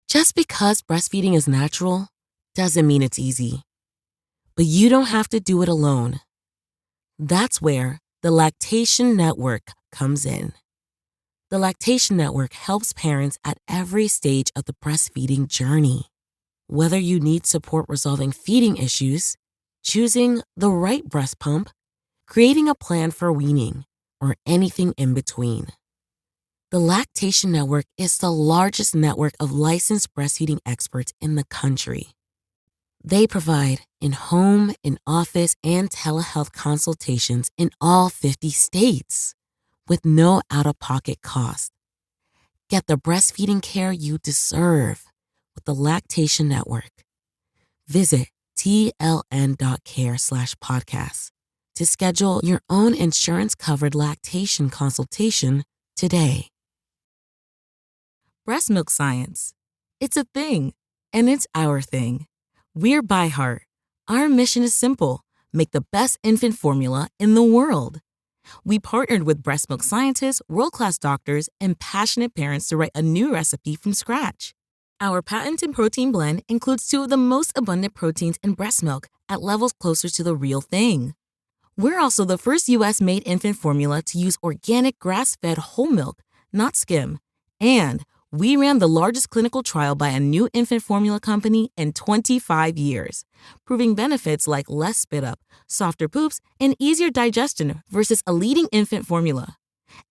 Just because breastfeeding is natural doesn't mean it's easy. But you don't have to do it alone. That's where the Lactation Network comes in. The Lactation Network helps parents at every stage of the breastfeeding journey. Whether you need support resolving feeding issues, choosing the right breast pump, creating a plan for weaning, or anything in between. The Lactation Network is the largest network of licensed breastfeeding experts in the country. They provide in-home, in-office, and telehealth consultations in all 50 states with no out-of-pocket cost. Get the breastfeeding care you deserve with the Lactation Network. Visit tln.care/podcast to schedule your own insurance-covered lactation consultation today. Breast milk science. It's a thing, and it's our thing. We're By Heart. Our mission is simple: make the best infant formula in the world. We partnered with breast milk scientists, world-class doctors, and passionate parents to write a new recipe from scratch. Our patented protein blend includes 2 of the most abundant proteins in breast milk at levels closer to the real thing. We're also the first U.S.-made infant formula to use organic grass-fed whole milk, not skim. And we ran the largest clinical trial by a new infant formula company in 25 years, proving benefits like less spit up, softer poops, and easier digestion versus a leading infant formula.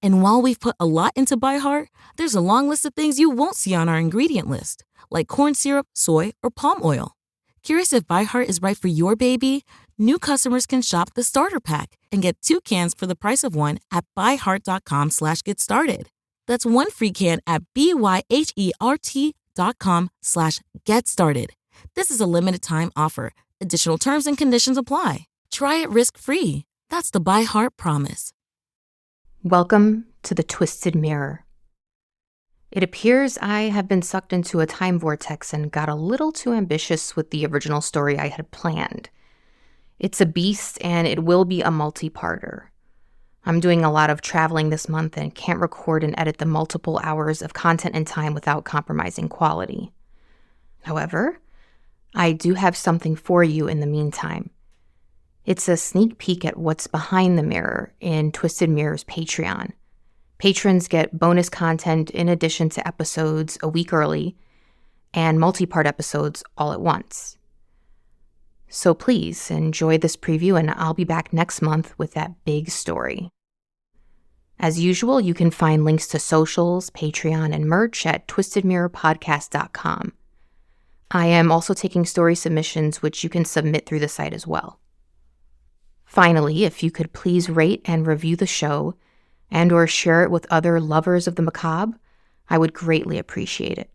And while we've put a lot into By Heart, there's a long list of things you won't see on our ingredient list, like corn syrup, soy, or palm oil. Curious if By Heart is right for your baby? New customers can shop the starter pack and get 2 cans for the price of 1 at byheart.com/getstarted. That's 1 free can at byhert.com/getstarted. This is a limited time offer. Additional terms and conditions apply. Try it risk-free. That's the By Heart promise. Welcome to the Twisted Mirror. It appears I have been sucked into a time vortex and got a little too ambitious with the original story I had planned. It's a beast, and it will be a multi-parter. I'm doing a lot of traveling this month and can't record and edit the multiple hours of content and time without compromising quality. However, I do have something for you in the meantime. It's a sneak peek at what's behind the mirror in Twisted Mirror's Patreon. Patrons get bonus content in addition to episodes a week early and multi-part episodes all at once. So please enjoy this preview, and I'll be back next month with that big story. As usual, you can find links to socials, Patreon, and merch at twistedmirrorpodcast.com. I am also taking story submissions, which you can submit through the site as well. Finally, if you could please rate and review the show and or share it with other lovers of the macabre, I would greatly appreciate it.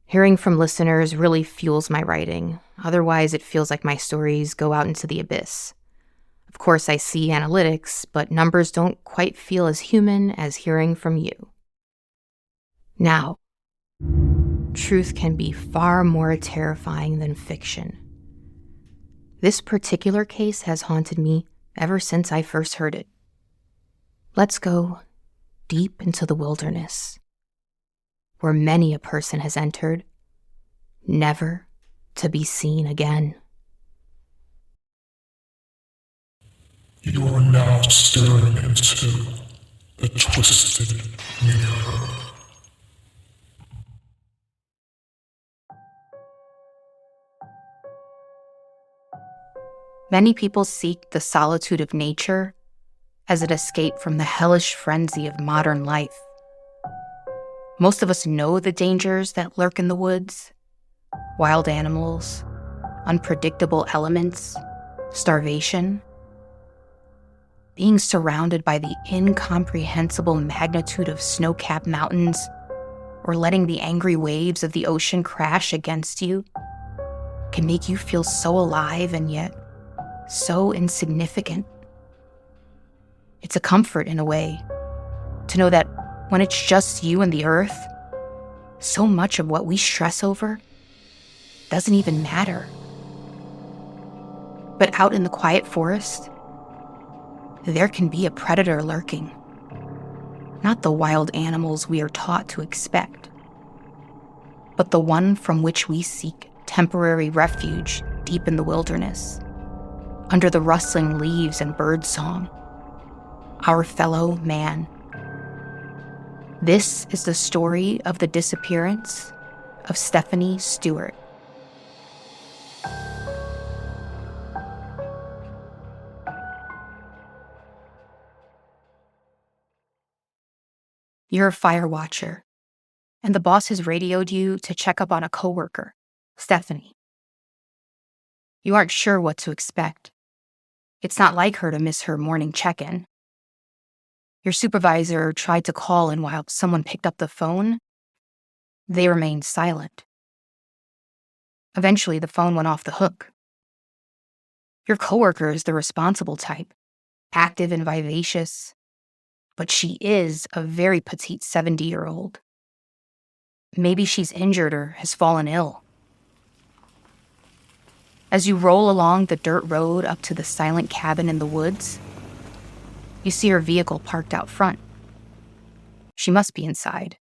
Hearing from listeners really fuels my writing. Otherwise, it feels like my stories go out into the abyss. Of course, I see analytics, but numbers don't quite feel as human as hearing from you. Now, truth can be far more terrifying than fiction. This particular case has haunted me ever since I first heard it. Let's go deep into the wilderness, where many a person has entered, never to be seen again. You are now staring into the Twisted Mirror. Many people seek the solitude of nature as an escape from the hellish frenzy of modern life. Most of us know the dangers that lurk in the woods: wild animals, unpredictable elements, starvation. Being surrounded by the incomprehensible magnitude of snow-capped mountains, or letting the angry waves of the ocean crash against you, can make you feel so alive and yet so insignificant. It's a comfort in a way to know that when it's just you and the earth, so much of what we stress over doesn't even matter. But out in the quiet forest, there can be a predator lurking. Not the wild animals we are taught to expect, but the one from which we seek temporary refuge deep in the wilderness, under the rustling leaves and bird song. Our fellow man. This is the story of the disappearance of Stephanie Stewart. You're a fire watcher, and the boss has radioed you to check up on a coworker, Stephanie. You aren't sure what to expect. It's not like her to miss her morning check-in. Your supervisor tried to call, and while someone picked up the phone, they remained silent. Eventually, the phone went off the hook. Your coworker is the responsible type, active and vivacious, but she is a very petite 70-year-old. Maybe she's injured or has fallen ill. As you roll along the dirt road up to the silent cabin in the woods, you see her vehicle parked out front. She must be inside.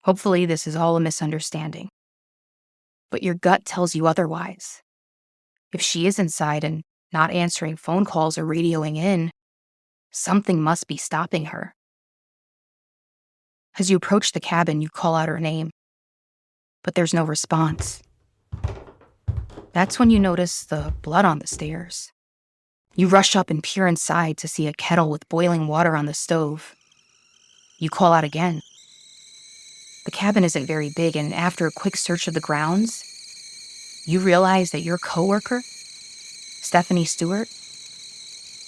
Hopefully, this is all a misunderstanding. But your gut tells you otherwise. If she is inside and not answering phone calls or radioing in, something must be stopping her. As you approach the cabin, you call out her name, but there's no response. That's when you notice the blood on the stairs. You rush up and peer inside to see a kettle with boiling water on the stove. You call out again. The cabin isn't very big, and after a quick search of the grounds, you realize that your coworker, Stephanie Stewart,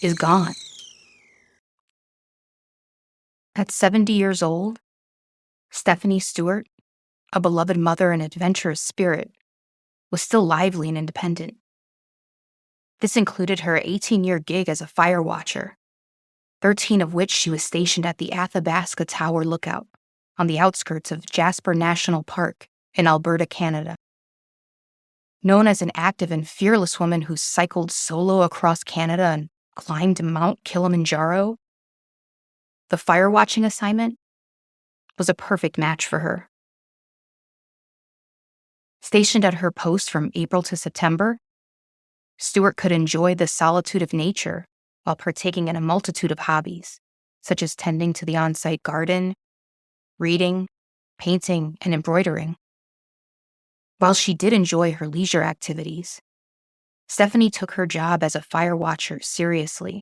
is gone. At 70 years old, Stephanie Stewart, a beloved mother and adventurous spirit, was still lively and independent. This included her 18-year gig as a fire watcher, 13 of which she was stationed at the Athabasca Tower Lookout on the outskirts of Jasper National Park in Alberta, Canada. Known as an active and fearless woman who cycled solo across Canada and climbed Mount Kilimanjaro, the fire watching assignment was a perfect match for her. Stationed at her post from April to September, Stewart could enjoy the solitude of nature while partaking in a multitude of hobbies, such as tending to the on-site garden, reading, painting, and embroidering. While she did enjoy her leisure activities, Stephanie took her job as a fire watcher seriously.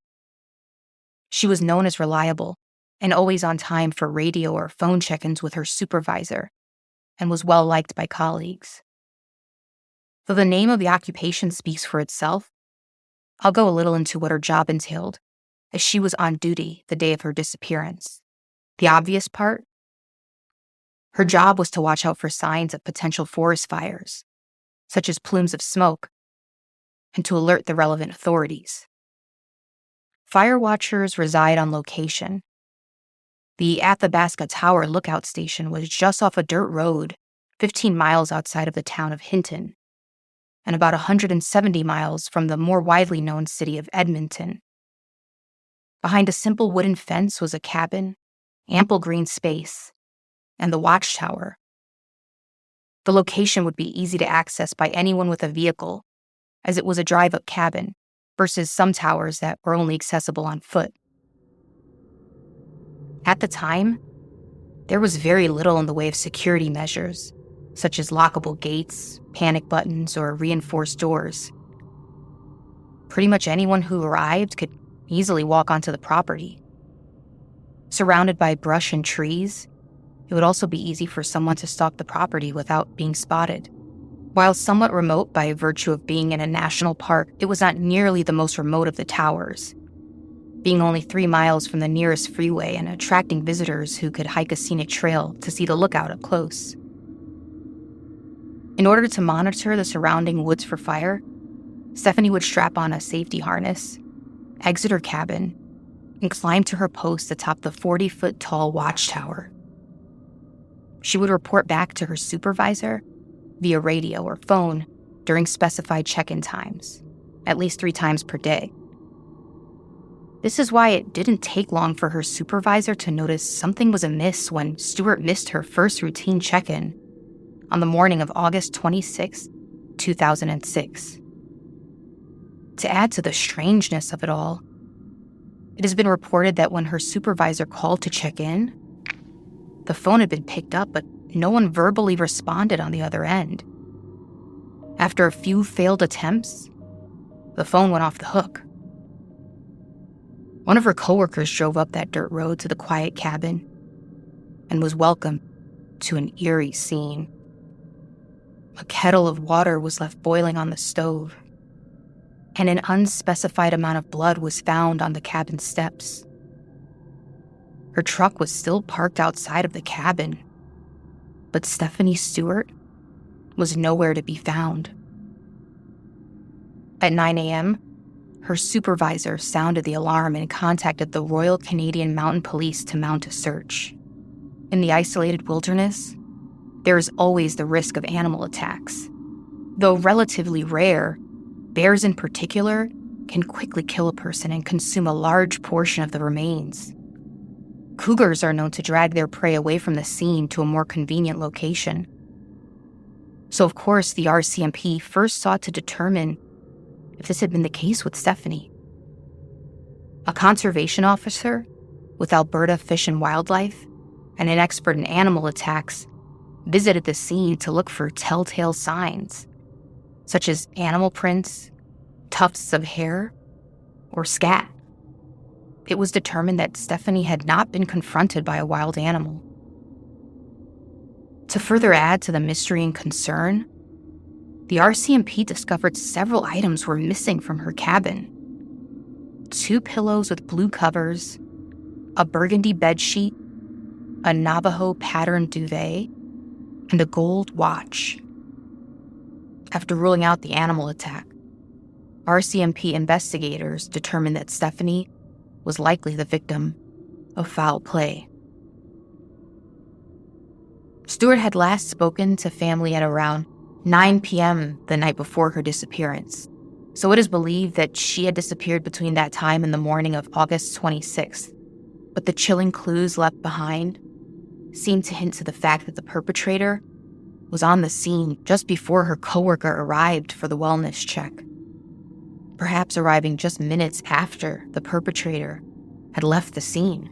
She was known as reliable and always on time for radio or phone check-ins with her supervisor, and was well liked by colleagues. Though the name of the occupation speaks for itself, I'll go a little into what her job entailed, as she was on duty the day of her disappearance. The obvious part? Her job was to watch out for signs of potential forest fires, such as plumes of smoke, and to alert the relevant authorities. Fire watchers reside on location. The Athabasca Tower Lookout Station was just off a dirt road 15 miles outside of the town of Hinton, and about 170 miles from the more widely known city of Edmonton. Behind a simple wooden fence was a cabin, ample green space, and the watchtower. The location would be easy to access by anyone with a vehicle, as it was a drive-up cabin, versus some towers that were only accessible on foot. At the time, there was very little in the way of security measures, such as lockable gates, panic buttons, or reinforced doors. Pretty much anyone who arrived could easily walk onto the property. Surrounded by brush and trees, it would also be easy for someone to stalk the property without being spotted. While somewhat remote by virtue of being in a national park, it was not nearly the most remote of the towers, being only 3 miles from the nearest freeway and attracting visitors who could hike a scenic trail to see the lookout up close. In order to monitor the surrounding woods for fire, Stephanie would strap on a safety harness, exit her cabin, and climb to her post atop the 40-foot-tall watchtower. She would report back to her supervisor via radio or phone during specified check-in times, at least 3 times per day. This is why it didn't take long for her supervisor to notice something was amiss when Stewart missed her first routine check-in on the morning of August 26, 2006. To add to the strangeness of it all, it has been reported that when her supervisor called to check in, the phone had been picked up, but no one verbally responded on the other end. After a few failed attempts, the phone went off the hook. One of her coworkers drove up that dirt road to the quiet cabin and was welcomed to an eerie scene. A kettle of water was left boiling on the stove, and an unspecified amount of blood was found on the cabin steps. Her truck was still parked outside of the cabin, but Stephanie Stewart was nowhere to be found. At 9 a.m., her supervisor sounded the alarm and contacted the Royal Canadian Mounted Police to mount a search. In the isolated wilderness, there is always the risk of animal attacks. Though relatively rare, bears in particular can quickly kill a person and consume a large portion of the remains. Cougars are known to drag their prey away from the scene to a more convenient location. So of course, the RCMP first sought to determine if this had been the case with Stephanie. A conservation officer with Alberta Fish and Wildlife and an expert in animal attacks visited the scene to look for telltale signs, such as animal prints, tufts of hair, or scat. It was determined that Stephanie had not been confronted by a wild animal. To further add to the mystery and concern, the RCMP discovered several items were missing from her cabin. 2 pillows with blue covers, a burgundy bedsheet, a Navajo patterned duvet, and a gold watch. After ruling out the animal attack, RCMP investigators determined that Stephanie was likely the victim of foul play. Stewart had last spoken to family at around 9 p.m. the night before her disappearance, so it is believed that she had disappeared between that time and the morning of August 26th. But the chilling clues left behind seemed to hint to the fact that the perpetrator was on the scene just before her coworker arrived for the wellness check, perhaps arriving just minutes after the perpetrator had left the scene.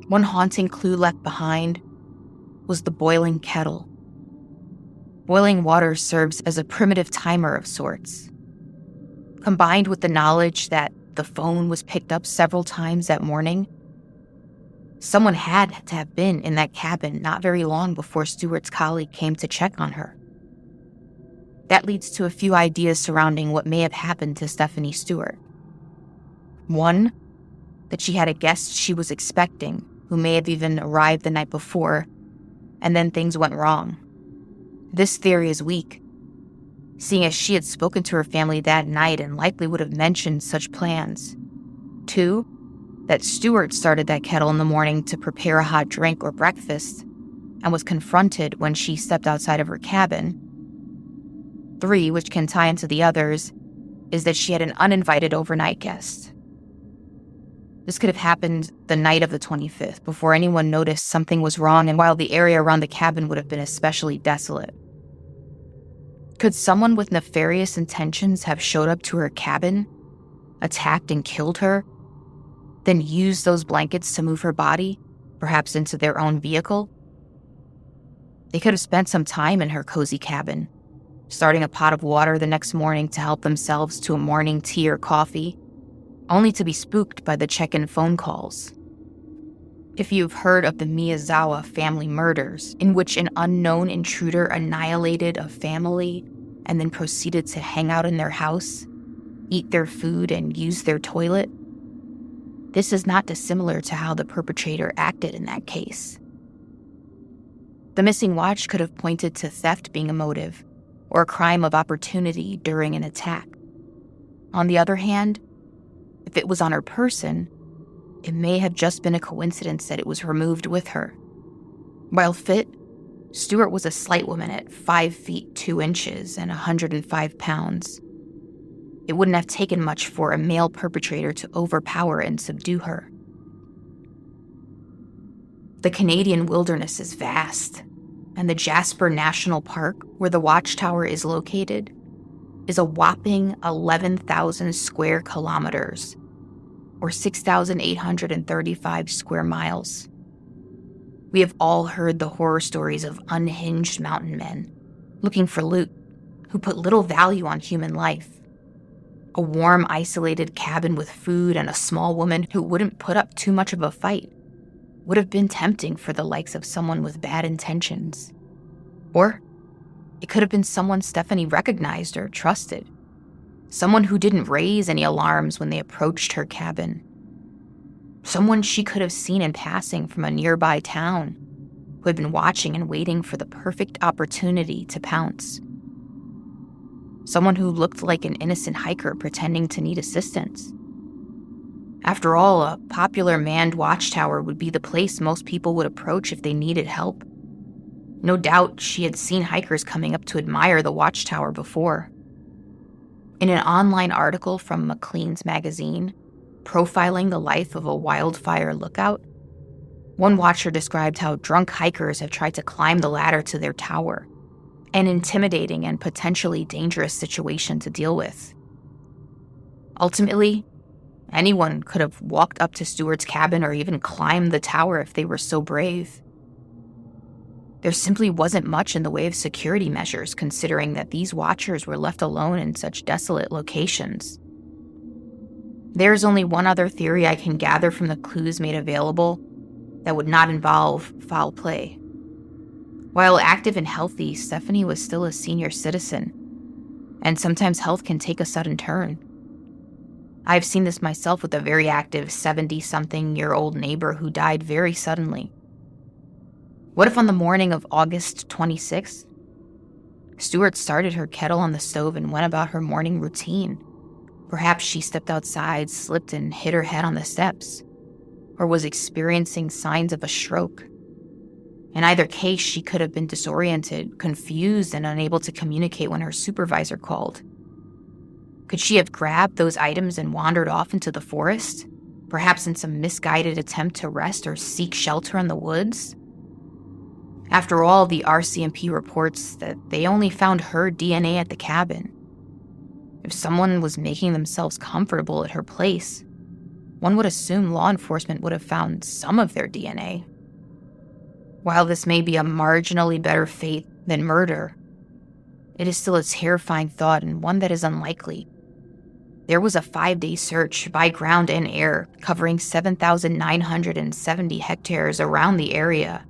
One haunting clue left behind was the boiling kettle. Boiling water serves as a primitive timer of sorts. Combined with the knowledge that the phone was picked up several times that morning, someone had to have been in that cabin not very long before Stewart's colleague came to check on her. That leads to a few ideas surrounding what may have happened to Stephanie Stewart. One, that she had a guest she was expecting who may have even arrived the night before, and then things went wrong. This theory is weak, seeing as she had spoken to her family that night and likely would have mentioned such plans. 2, that Stewart started that kettle in the morning to prepare a hot drink or breakfast and was confronted when she stepped outside of her cabin. 3, which can tie into the others, is that she had an uninvited overnight guest. This could have happened the night of the 25th, before anyone noticed something was wrong and while the area around the cabin would have been especially desolate. Could someone with nefarious intentions have showed up to her cabin, attacked and killed her, then used those blankets to move her body, perhaps into their own vehicle? They could have spent some time in her cozy cabin, starting a pot of water the next morning to help themselves to a morning tea or coffee, only to be spooked by the check-in phone calls. If you've heard of the Miyazawa family murders, in which an unknown intruder annihilated a family and then proceeded to hang out in their house, eat their food, and use their toilet, this is not dissimilar to how the perpetrator acted in that case. The missing watch could have pointed to theft being a motive, or a crime of opportunity during an attack. On the other hand, if it was on her person, it may have just been a coincidence that it was removed with her. While fit, Stewart was a slight woman at 5 feet 2 inches and 105 pounds. It wouldn't have taken much for a male perpetrator to overpower and subdue her. The Canadian wilderness is vast, and the Jasper National Park, where the watchtower is located, is a whopping 11,000 square kilometers, or 6,835 square miles. We have all heard the horror stories of unhinged mountain men looking for loot who put little value on human life. A warm, isolated cabin with food and a small woman who wouldn't put up too much of a fight would have been tempting for the likes of someone with bad intentions. Or it could have been someone Stephanie recognized or trusted. Someone who didn't raise any alarms when they approached her cabin. Someone she could have seen in passing from a nearby town who had been watching and waiting for the perfect opportunity to pounce. Someone who looked like an innocent hiker pretending to need assistance. After all, a popular manned watchtower would be the place most people would approach if they needed help. No doubt she had seen hikers coming up to admire the watchtower before. In an online article from Maclean's magazine, profiling the life of a wildfire lookout, one watcher described how drunk hikers have tried to climb the ladder to their tower, an intimidating and potentially dangerous situation to deal with. Ultimately, anyone could have walked up to Stewart's cabin or even climbed the tower if they were so brave. There simply wasn't much in the way of security measures, considering that these watchers were left alone in such desolate locations. There's only one other theory I can gather from the clues made available that would not involve foul play. While active and healthy, Stephanie was still a senior citizen, and sometimes health can take a sudden turn. I've seen this myself with a very active 70-something-year-old neighbor who died very suddenly. What if on the morning of August 26th, Stewart started her kettle on the stove and went about her morning routine? Perhaps she stepped outside, slipped, and hit her head on the steps, or was experiencing signs of a stroke. In either case, she could have been disoriented, confused, and unable to communicate when her supervisor called. Could she have grabbed those items and wandered off into the forest, perhaps in some misguided attempt to rest or seek shelter in the woods? After all, the RCMP reports that they only found her DNA at the cabin. If someone was making themselves comfortable at her place, one would assume law enforcement would have found some of their DNA. While this may be a marginally better fate than murder, it is still a terrifying thought and one that is unlikely. There was a 5-day search by ground and air covering 7,970 hectares around the area.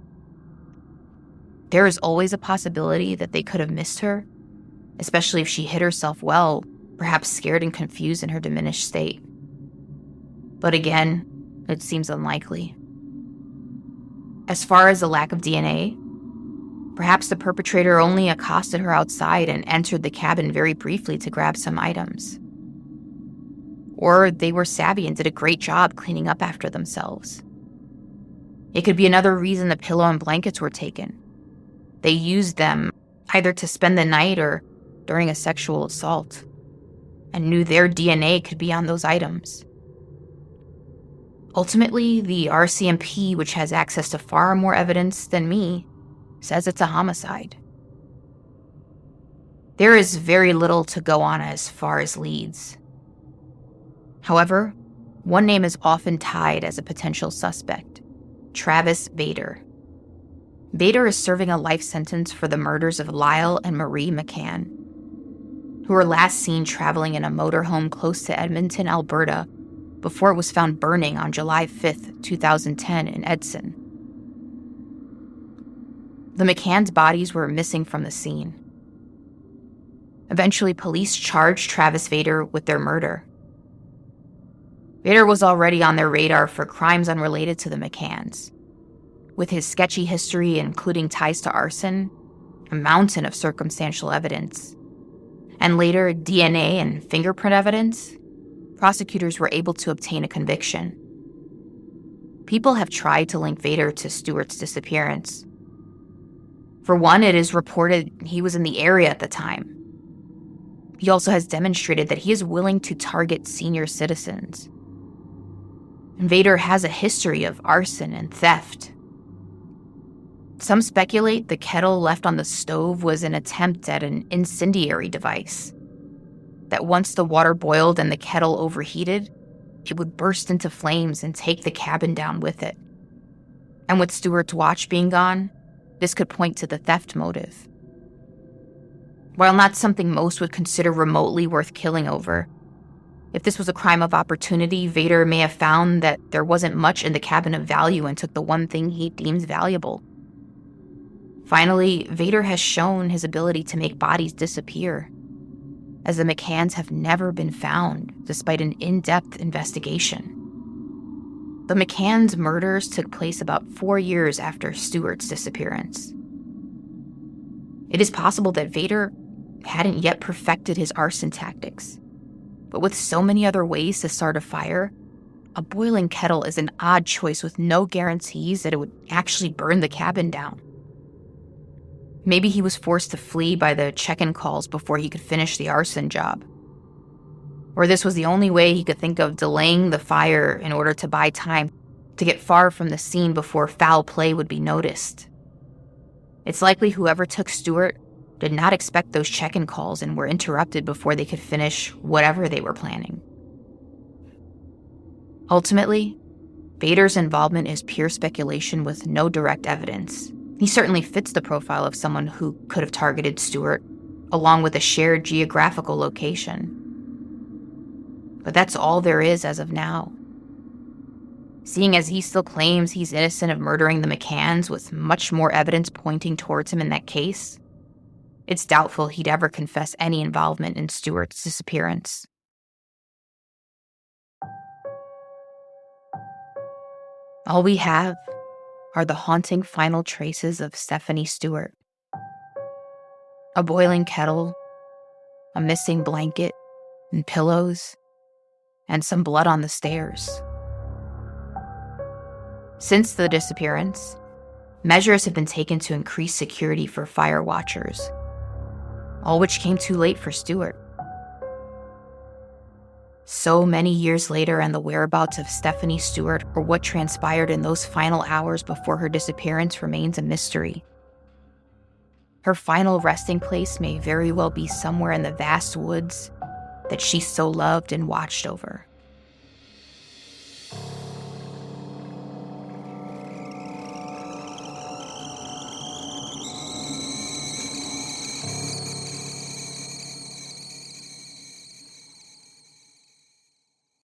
There is always a possibility that they could have missed her, especially if she hid herself well, perhaps scared and confused in her diminished state. But again, it seems unlikely. As far as the lack of DNA, perhaps the perpetrator only accosted her outside and entered the cabin very briefly to grab some items. Or they were savvy and did a great job cleaning up after themselves. It could be another reason the pillow and blankets were taken. They used them either to spend the night or during a sexual assault, and knew their DNA could be on those items. Ultimately, the RCMP, which has access to far more evidence than me, says it's a homicide. There is very little to go on as far as leads. However, one name is often tied as a potential suspect: Travis Vader. Vader is serving a life sentence for the murders of Lyle and Marie McCann, who were last seen traveling in a motorhome close to Edmonton, Alberta, before it was found burning on July 5th, 2010 in Edson. The McCann's bodies were missing from the scene. Eventually, police charged Travis Vader with their murder. Vader was already on their radar for crimes unrelated to the McCanns. With his sketchy history, including ties to arson, a mountain of circumstantial evidence, and later DNA and fingerprint evidence, prosecutors were able to obtain a conviction. People have tried to link Vader to Stewart's disappearance. For one, it is reported he was in the area at the time. He also has demonstrated that he is willing to target senior citizens. And Vader has a history of arson and theft. Some speculate the kettle left on the stove was an attempt at an incendiary device. That once the water boiled and the kettle overheated, it would burst into flames and take the cabin down with it. And with Stewart's watch being gone, this could point to the theft motive. While not something most would consider remotely worth killing over, if this was a crime of opportunity, Vader may have found that there wasn't much in the cabin of value and took the one thing he deems valuable. Finally, Vader has shown his ability to make bodies disappear, as the McCanns have never been found despite an in-depth investigation. The McCanns' murders took place about 4 years after Stewart's disappearance. It is possible that Vader hadn't yet perfected his arson tactics, but with so many other ways to start a fire, a boiling kettle is an odd choice with no guarantees that it would actually burn the cabin down. Maybe he was forced to flee by the check-in calls before he could finish the arson job. Or this was the only way he could think of delaying the fire in order to buy time to get far from the scene before foul play would be noticed. It's likely whoever took Stewart did not expect those check-in calls and were interrupted before they could finish whatever they were planning. Ultimately, Vader's involvement is pure speculation with no direct evidence. He certainly fits the profile of someone who could have targeted Stewart, along with a shared geographical location. But that's all there is as of now. Seeing as he still claims he's innocent of murdering the McCanns with much more evidence pointing towards him in that case, it's doubtful he'd ever confess any involvement in Stewart's disappearance. All we have are the haunting final traces of Stephanie Stewart. A boiling kettle, a missing blanket and pillows, and some blood on the stairs. Since the disappearance, measures have been taken to increase security for fire watchers, all which came too late for Stewart. So many years later, and the whereabouts of Stephanie Stewart or what transpired in those final hours before her disappearance remains a mystery. Her final resting place may very well be somewhere in the vast woods that she so loved and watched over.